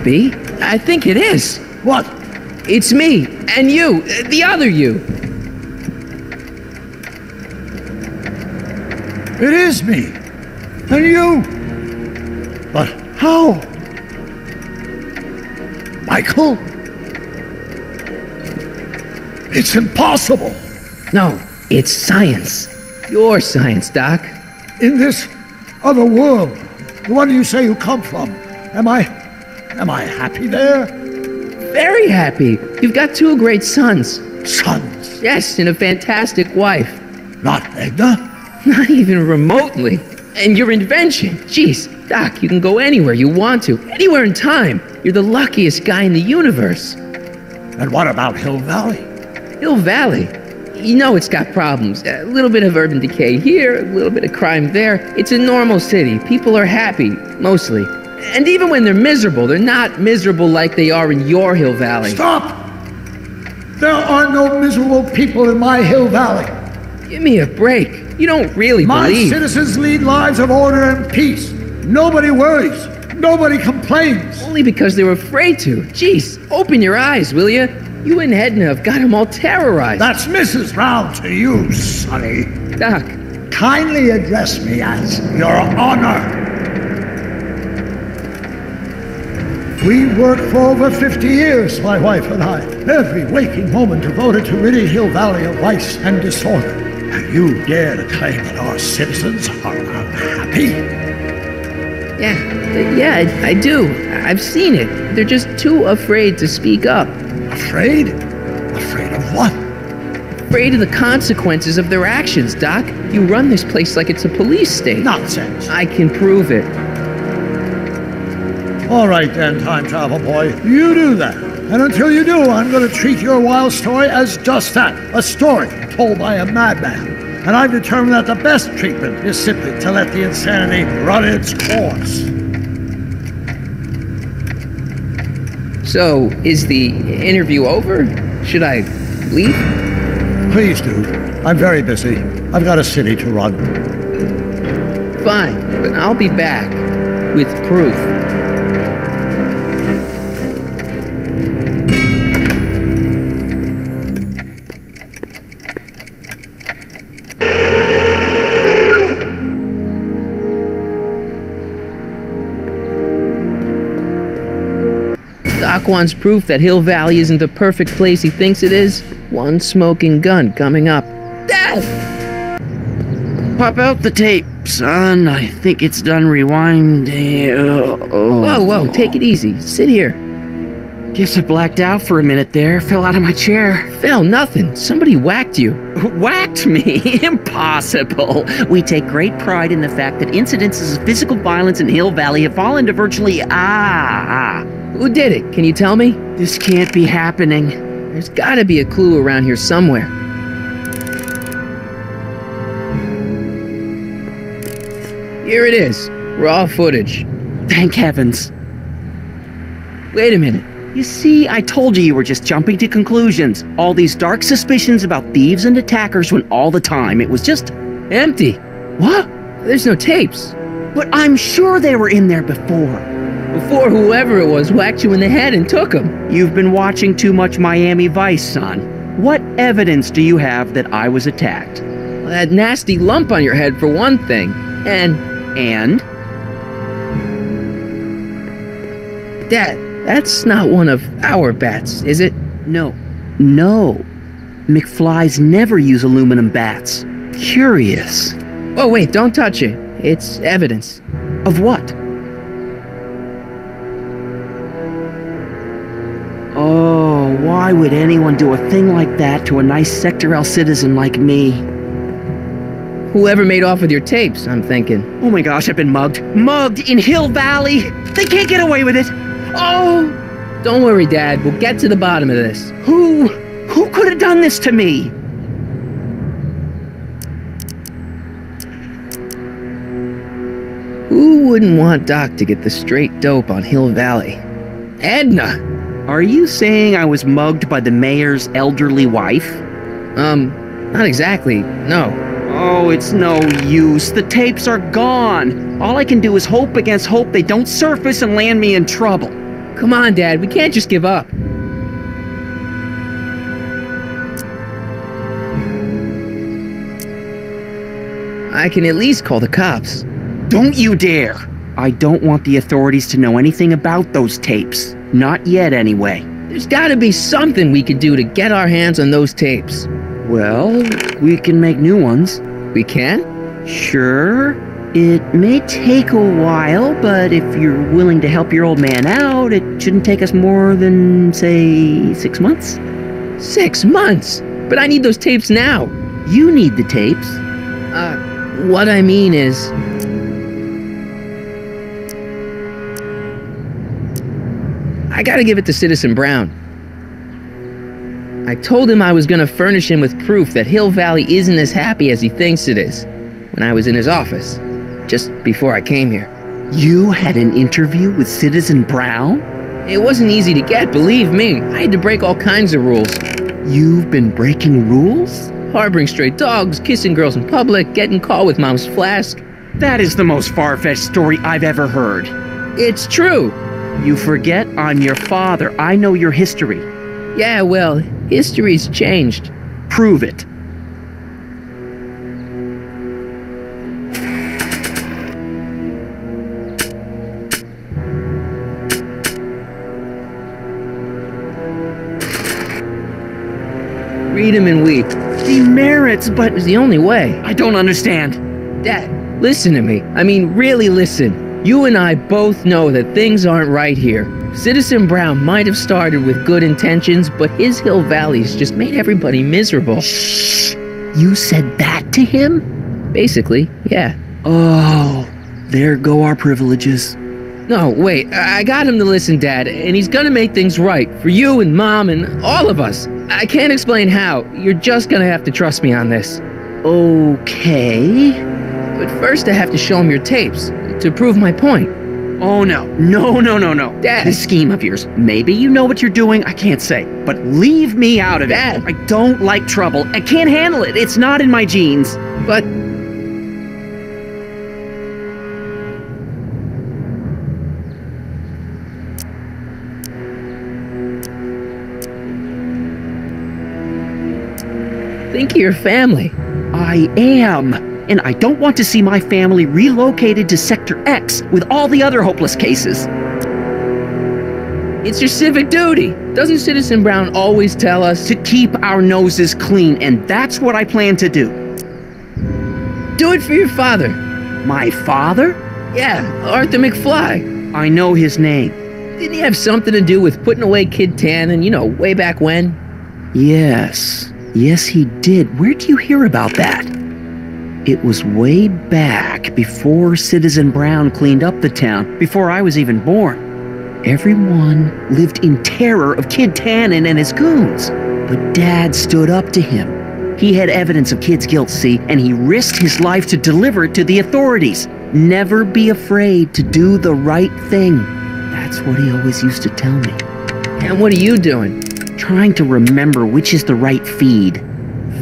be. I think it is. What? It's me, and you, the other you. It is me. And you. But how? Michael? It's impossible. No, it's science. Your science, Doc. In this other world, the one you say you come from, am I happy there? Very happy. You've got 2 great sons. Sons? Yes, and a fantastic wife. Not Edna? Not even remotely. And your invention. Jeez, Doc, you can go anywhere you want to. Anywhere in time. You're the luckiest guy in the universe. And what about Hill Valley? Hill Valley? You know it's got problems. A little bit of urban decay here, a little bit of crime there. It's a normal city. People are happy, mostly. And even when they're miserable, they're not miserable like they are in your Hill Valley. Stop! There are no miserable people in my Hill Valley. Give me a break. You don't really believe. My citizens lead lives of order and peace. Nobody worries. Nobody complains. Only because they were afraid to. Jeez, open your eyes, will you? You and Edna have got them all terrorized. That's Mrs. Brown to you, Sonny. Doc. Kindly address me as Your Honor. We worked for over 50 years, my wife and I. Every waking moment devoted to ridding Hill Valley of vice and disorder. And you dare to claim that our citizens are unhappy? Yeah, I do. I've seen it. They're just too afraid to speak up. Afraid? Afraid of what? Afraid of the consequences of their actions, Doc. You run this place like it's a police state. Nonsense. I can prove it. All right then, time travel boy. You do that. And until you do, I'm going to treat your wild story as just that. A story told by a madman. And I've determined that the best treatment is simply to let the insanity run its course. So, is the interview over? Should I leave? Please do. I'm very busy. I've got a city to run. Fine, but I'll be back with proof. Doc wants proof that Hill Valley isn't the perfect place he thinks it is. One smoking gun coming up. Death! Pop out the tape, son. I think it's done rewinding. Whoa, take it easy. Sit here. Guess I blacked out for a minute there. Fell out of my chair. Fell nothing. Somebody whacked you. Whacked me? Impossible. We take great pride in the fact that incidences of physical violence in Hill Valley have fallen to virtually Who did it? Can you tell me? This can't be happening. There's gotta be a clue around here somewhere. Here it is. Raw footage. Thank heavens. Wait a minute. You see, I told you were just jumping to conclusions. All these dark suspicions about thieves and attackers when all the time it was just empty. What? There's no tapes. But I'm sure they were in there before. Before whoever it was whacked you in the head and took them. You've been watching too much Miami Vice, son. What evidence do you have that I was attacked? Well, that nasty lump on your head for one thing. And? Dad, that's not one of our bats, is it? No. McFlys never use aluminum bats. Curious. Oh, wait, don't touch it. It's evidence. Of what? Oh, why would anyone do a thing like that to a nice Sector L citizen like me? Whoever made off with your tapes, I'm thinking. Oh my gosh, I've been mugged. Mugged in Hill Valley! They can't get away with it! Oh! Don't worry, Dad. We'll get to the bottom of this. Who could have done this to me? Who wouldn't want Doc to get the straight dope on Hill Valley? Edna! Are you saying I was mugged by the mayor's elderly wife? Not exactly, no. Oh, it's no use. The tapes are gone. All I can do is hope against hope they don't surface and land me in trouble. Come on, Dad, we can't just give up. I can at least call the cops. Don't you dare! I don't want the authorities to know anything about those tapes. Not yet, anyway. There's gotta be something we could do to get our hands on those tapes. Well, we can make new ones. We can? Sure. It may take a while, but if you're willing to help your old man out, it shouldn't take us more than, say, 6 months. 6 months? But I need those tapes now. You need the tapes. What I mean is... I gotta give it to Citizen Brown. I told him I was gonna furnish him with proof that Hill Valley isn't as happy as he thinks it is when I was in his office, just before I came here. You had an interview with Citizen Brown? It wasn't easy to get, believe me. I had to break all kinds of rules. You've been breaking rules? Harboring stray dogs, kissing girls in public, getting caught with Mom's flask. That is the most far-fetched story I've ever heard. It's true. You forget I'm your father. I know your history. Yeah, well, history's changed. Prove it. Read him and weep. Demerits, but It was the only way. I don't understand. Dad, listen to me. I mean, really listen. You and I both know that things aren't right here. Citizen Brown might have started with good intentions, but his Hill Valley's just made everybody miserable. Shh! You said that to him? Basically, yeah. Oh, there go our privileges. No, wait, I got him to listen, Dad, and he's gonna make things right for you and Mom and all of us. I can't explain how. You're just gonna have to trust me on this. Okay. But first I have to show him your tapes, to prove my point. Oh, no. No. Dad. This scheme of yours. Maybe you know what you're doing, I can't say. But leave me out of Dad. it. I don't like trouble. I can't handle it. It's not in my genes. But... think of your family. I am. And I don't want to see my family relocated to Sector X with all the other hopeless cases. It's your civic duty. Doesn't Citizen Brown always tell us To keep our noses clean, and that's what I plan to do. do it for your father? My father? Yeah, Arthur McFly. I know his name. Didn't he have something to do with putting away Kid Tannen, way back when? Yes. Yes, he did. Where'd you hear about that? It was way back before Citizen Brown cleaned up the town, before I was even born. Everyone lived in terror of Kid Tannen and his goons. But Dad stood up to him. He had evidence of Kid's guilt, see, and he risked his life to deliver it to the authorities. Never be afraid to do the right thing. That's what he always used to tell me. And what are you doing? Trying to remember which is the right feed.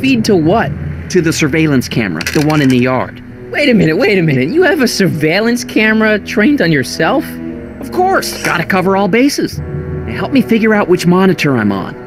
Feed to what? To the surveillance camera, the one in the yard. Wait a minute. You have a surveillance camera trained on yourself? Of course, gotta cover all bases. Now help me figure out which monitor I'm on.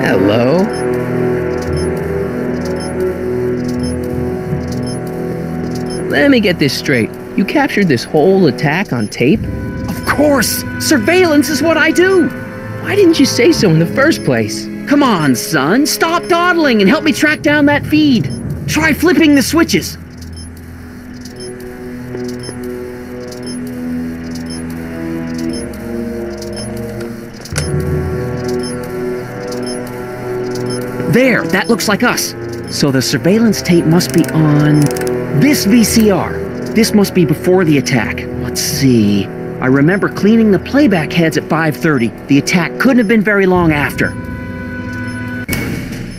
Hello? Let me get this straight. You captured this whole attack on tape? Of course! Surveillance is what I do! Why didn't you say so in the first place? Come on, son, stop dawdling and help me track down that feed. Try flipping the switches. There, that looks like us. So the surveillance tape must be on this VCR. This must be before the attack. Let's see. I remember cleaning the playback heads at 5:30. The attack couldn't have been very long after.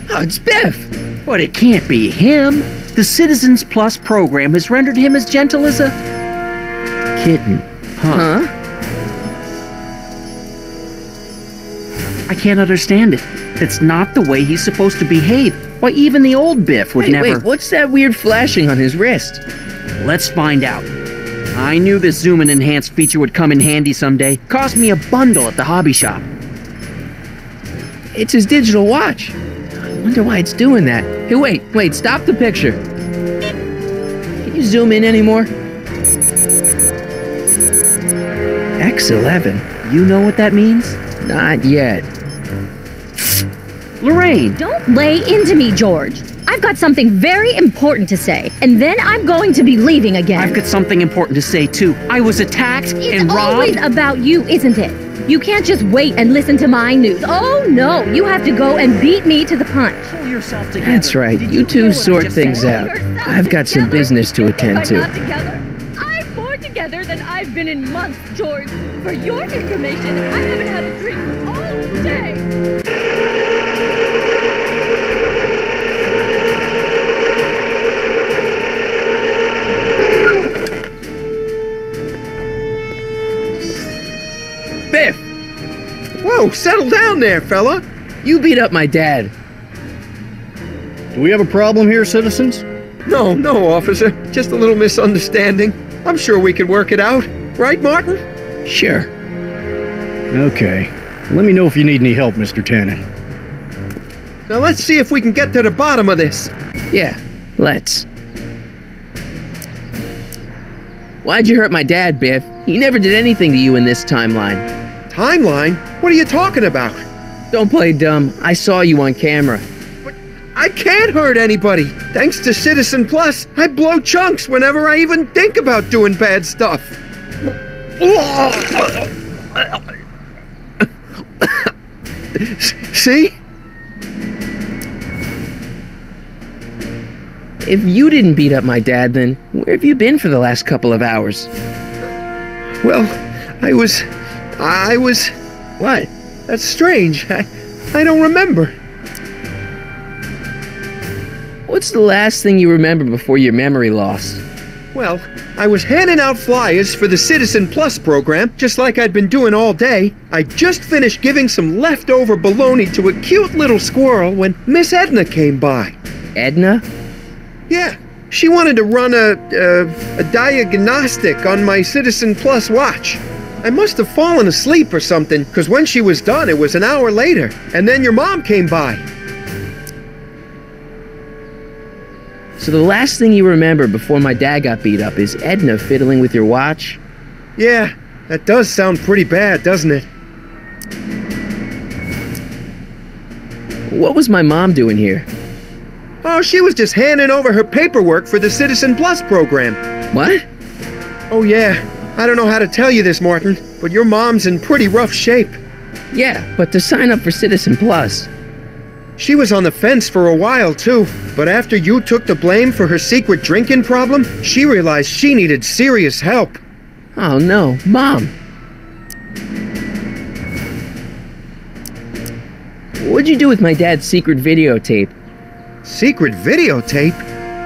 Oh, it's Biff! But it can't be him. The Citizens Plus program has rendered him as gentle as a kitten. Huh? I can't understand it. That's not the way he's supposed to behave. Why, even the old Biff would never... Wait, what's that weird flashing on his wrist? Let's find out. I knew this zoom and enhanced feature would come in handy someday. Cost me a bundle at the hobby shop. It's his digital watch. I wonder why it's doing that. Hey, wait, stop the picture. Can you zoom in anymore? X11. You know what that means? Not yet. Lorraine! Don't lay into me, George. I've got something very important to say, and then I'm going to be leaving again. I've got something important to say, too. I was attacked and robbed. It's always about you, isn't it? You can't just wait and listen to my news. Oh, no. You have to go and beat me to the punch. Pull yourself together. That's right. You two sort things out. I've got some business to attend to. I'm more together than I've been in months, George. For your information, I haven't had a drink all day. Biff! Whoa, settle down there, fella. You beat up my dad. Do we have a problem here, citizens? No, officer. Just a little misunderstanding. I'm sure we can work it out. Right, Martin? Sure. Okay. Let me know if you need any help, Mr. Tannen. Now let's see if we can get to the bottom of this. Yeah, let's. Why'd you hurt my dad, Biff? He never did anything to you in this timeline. Timeline? What are you talking about? Don't play dumb. I saw you on camera. But I can't hurt anybody. Thanks to Citizen Plus, I blow chunks whenever I even think about doing bad stuff. See? If you didn't beat up my dad, then where have you been for the last couple of hours? Well, I was... What? That's strange. I don't remember. What's the last thing you remember before your memory loss? Well, I was handing out flyers for the Citizen Plus program, just like I'd been doing all day. I just finished giving some leftover bologna to a cute little squirrel when Miss Edna came by. Edna? Yeah, she wanted to run a diagnostic on my Citizen Plus watch. I must have fallen asleep or something, because when she was done, it was an hour later, and then your mom came by. So the last thing you remember before my dad got beat up is Edna fiddling with your watch? Yeah, that does sound pretty bad, doesn't it? What was my mom doing here? Oh, she was just handing over her paperwork for the Citizen Plus program. What? Oh yeah, I don't know how to tell you this, Martin, but your mom's in pretty rough shape. Yeah, but to sign up for Citizen Plus. She was on the fence for a while, too, but after you took the blame for her secret drinking problem, she realized she needed serious help. Oh no, Mom. What'd you do with my dad's secret videotape? Secret videotape?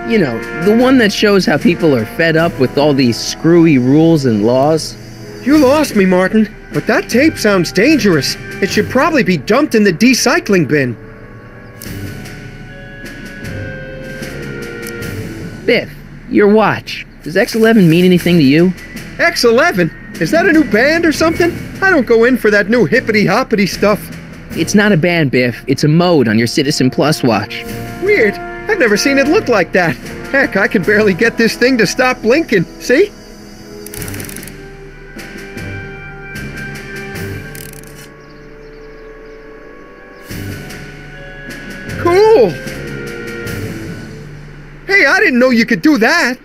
You know, the one that shows how people are fed up with all these screwy rules and laws. You lost me, Martin, but that tape sounds dangerous. It should probably be dumped in the recycling bin. Biff, your watch. Does X11 mean anything to you? X11? Is that a new band or something? I don't go in for that new hippity-hoppity stuff. It's not a band, Biff. It's a mode on your Citizen Plus watch. Weird. I've never seen it look like that. Heck, I can barely get this thing to stop blinking. See? Cool! Hey, I didn't know you could do that!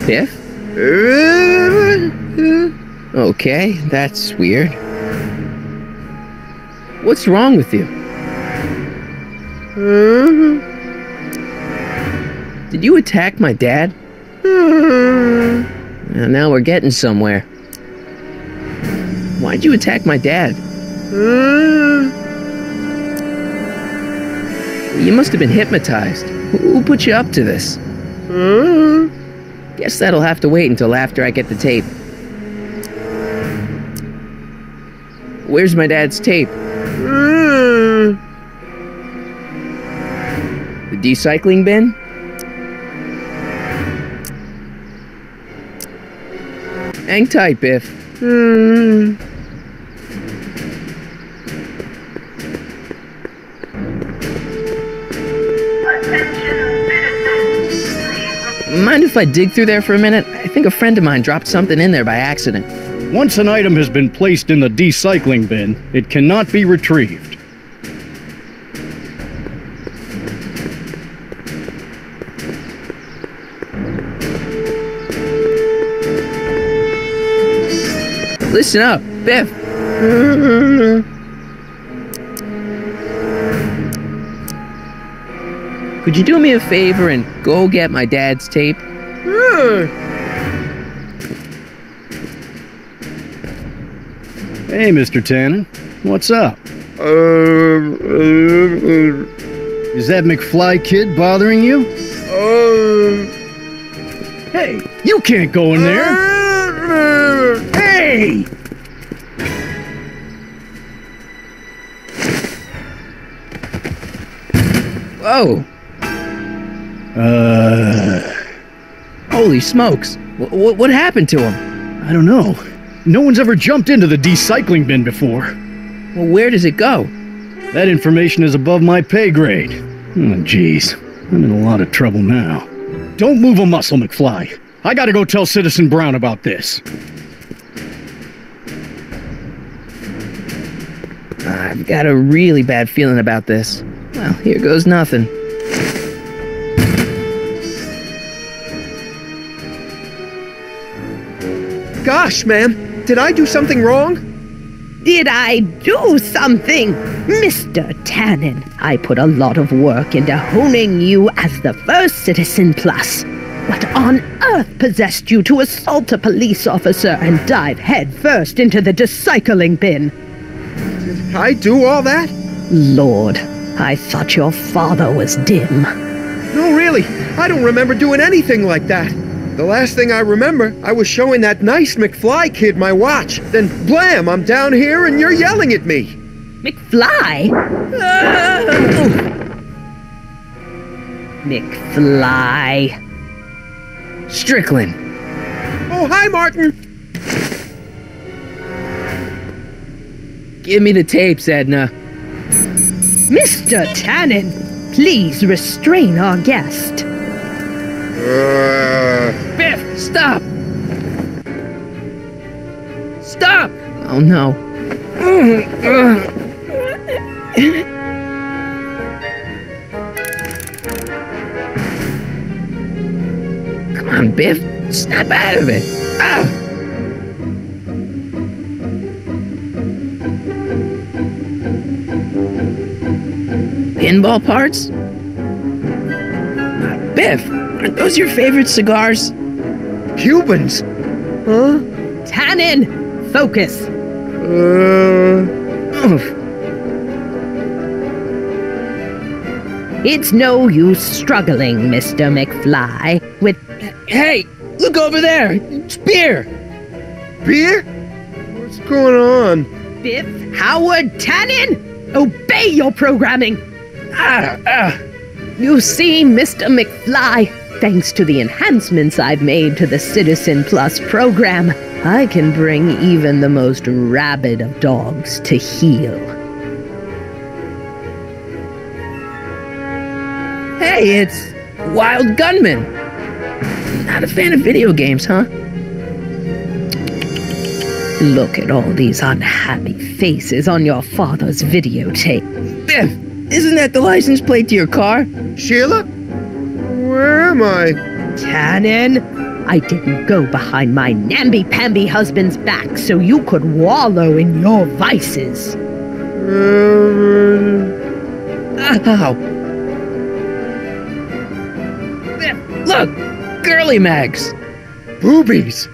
Biff? Okay, that's weird. What's wrong with you? Did you attack my dad? Now we're getting somewhere. Why'd you attack my dad? You must have been hypnotized. Who put you up to this? Guess that'll have to wait until after I get the tape. Where's my dad's tape? The recycling bin? Hang tight, Biff. Mind if I dig through there for a minute? I think a friend of mine dropped something in there by accident. Once an item has been placed in the recycling bin, it cannot be retrieved. Listen up, Biff. Could you do me a favor and go get my dad's tape? Hey, Mr. Tannen. What's up? Is that McFly kid bothering you? Hey, you can't go in there! Hey! Whoa! Holy smokes! What happened to him? I don't know. No one's ever jumped into the recycling bin before. Well, where does it go? That information is above my pay grade. Oh, jeez. I'm in a lot of trouble now. Don't move a muscle, McFly. I gotta go tell Citizen Brown about this. I've got a really bad feeling about this. Well, here goes nothing. Gosh, ma'am, did I do something wrong? Did I do something? Mr. Tannen, I put a lot of work into honing you as the first Citizen Plus. What on earth possessed you to assault a police officer and dive headfirst into the recycling bin? Did I do all that? Lord, I thought your father was dim. No, really, I don't remember doing anything like that. The last thing I remember, I was showing that nice McFly kid my watch. Then, blam, I'm down here and you're yelling at me. McFly? McFly. Strickland. Oh, hi, Martin. Give me the tapes, Edna. Mr. Tannen, please restrain our guest. Biff, stop! Stop! Oh no. Come on, Biff. Snap out of it. Ah! Pinball parts? Biff, aren't those your favorite cigars? Cubans? Huh? Tannen, focus. It's no use struggling, Mr. McFly, with... Hey, look over there. It's beer. Beer? What's going on? Biff Howard Tannen! Obey your programming! You see, Mr. McFly, thanks to the enhancements I've made to the Citizen Plus program, I can bring even the most rabid of dogs to heel. Hey, it's Wild Gunman. Not a fan of video games, huh? Look at all these unhappy faces on your father's videotape. Biff, isn't that the license plate to your car? Sheila? Where am I? Tannen, I didn't go behind my namby-pamby husband's back so you could wallow in your vices. Ow! Look! Girly mags! Boobies!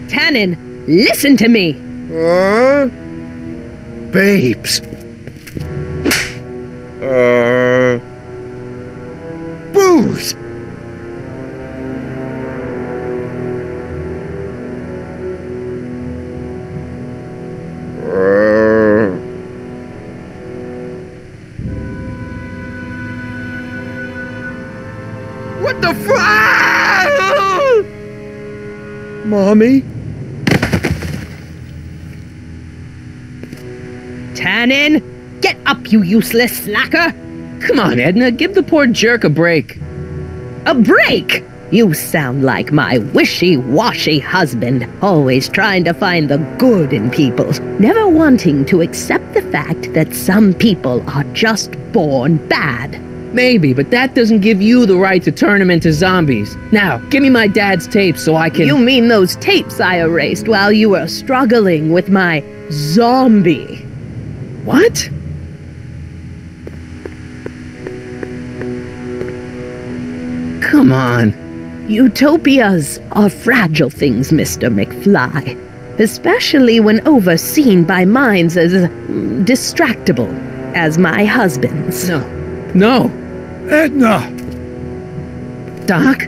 Tannen, listen to me! Babes. Booze! What the Mommy? Tannen, get up, you useless slacker! Come on, Edna, give the poor jerk a break. A break? You sound like my wishy-washy husband, always trying to find the good in people, never wanting to accept the fact that some people are just born bad. Maybe, but that doesn't give you the right to turn them into zombies. Now, give me my dad's tapes so I can— You mean those tapes I erased while you were struggling with my zombie? What? Come on. Utopias are fragile things, Mr. McFly, especially when overseen by minds as distractible as my husband's. No. Edna! Doc?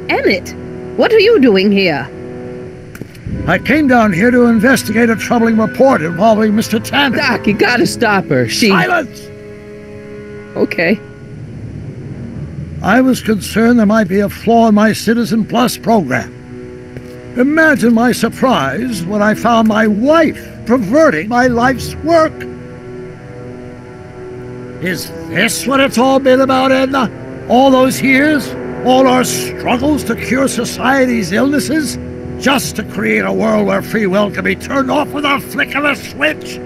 Emmett, what are you doing here? I came down here to investigate a troubling report involving Mr. Tannen. Doc, you gotta stop her. Silence! Okay. I was concerned there might be a flaw in my Citizen Plus program. Imagine my surprise when I found my wife perverting my life's work. Is this what it's all been about, Edna? All those years? All our struggles to cure society's illnesses? Just to create a world where free will can be turned off with a flick of a switch?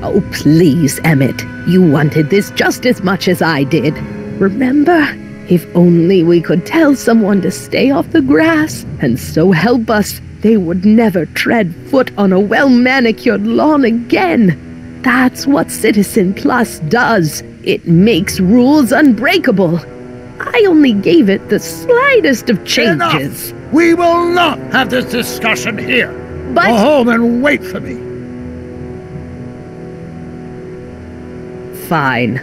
Oh, please, Emmett. You wanted this just as much as I did. Remember? If only we could tell someone to stay off the grass, and so help us, they would never tread foot on a well-manicured lawn again. That's what Citizen Plus does. It makes rules unbreakable. I only gave it the slightest of changes. Enough! We will not have this discussion here. But— Go home and wait for me. Fine.